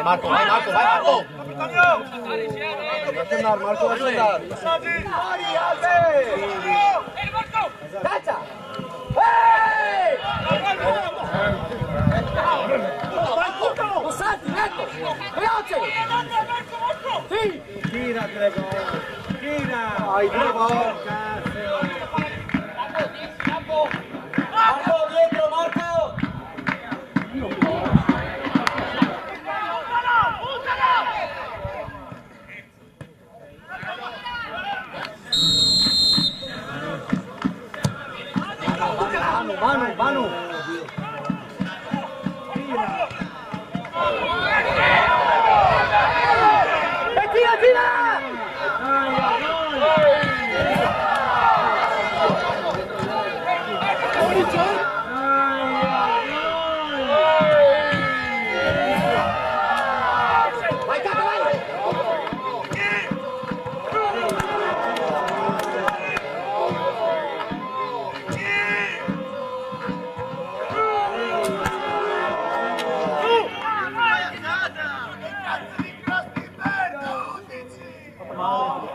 Vai Marco, vai Marco, vai Marco! Lascia andare Marco, lascia andare! Caccia! Non salti, netto! Veloce! Sì! Tira Greco! Tira! Vai, bravo! Marco, dietro, Marco! Manu! Tira! Vai, Caca, vai!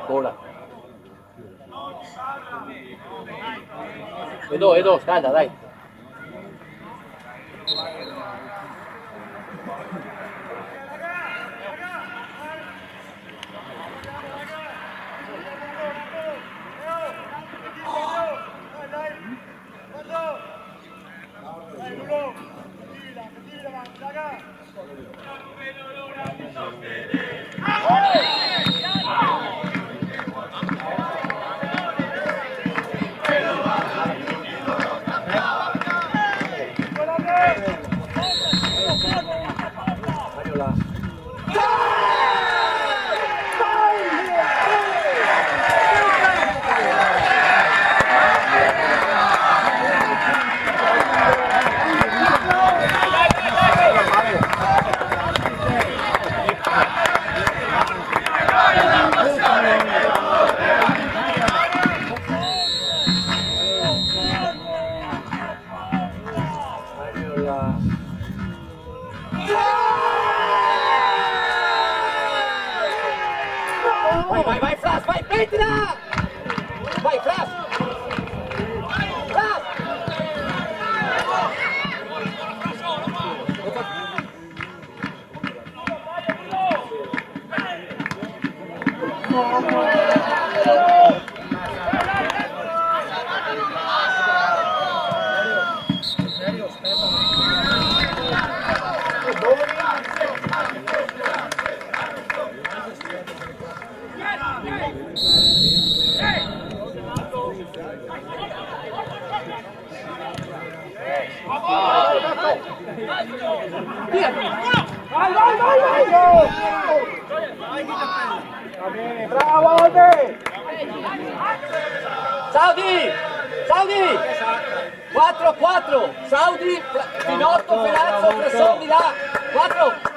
Vola. Edo, scalda, dai. Vai, Flash, vai, mettila! Vai, Flash! Flash! Vai! Bravo te! Saudi! 4-4! Saudi, Pinotto, Felazzo, Fresson di là! 4!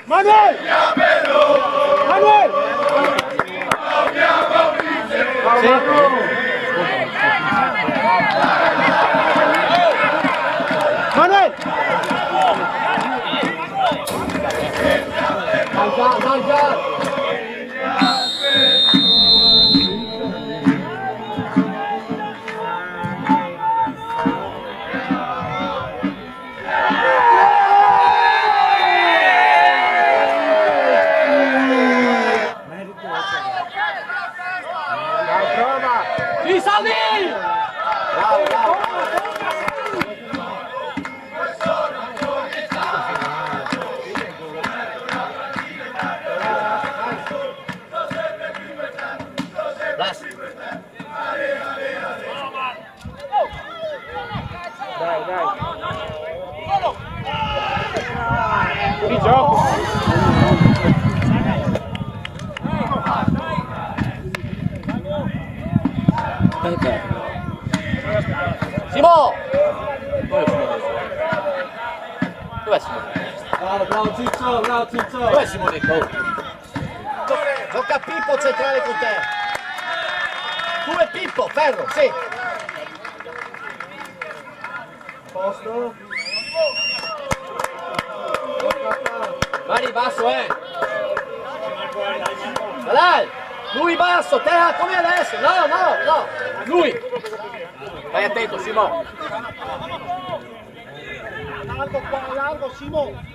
Manuel! Manuel! Manuel! Mangia! Sì, Saudi! Bravo! Ciao Ciccio! Dov'è Simonetto? Gioca Pippo centrale con te. Tu e Pippo, ferro, sì. Posto? Mani basso, Dai, lui basso, te come adesso. No. Lui! Stai attento, Simo! Largo, Simo.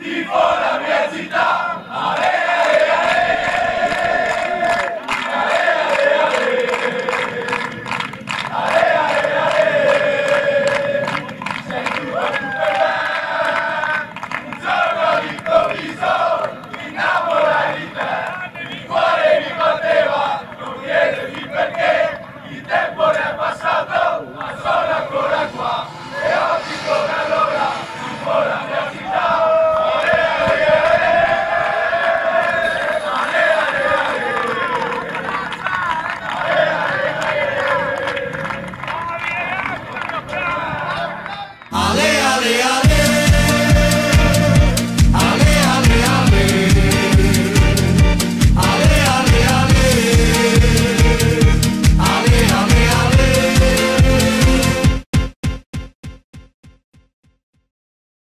Tifo la mia città!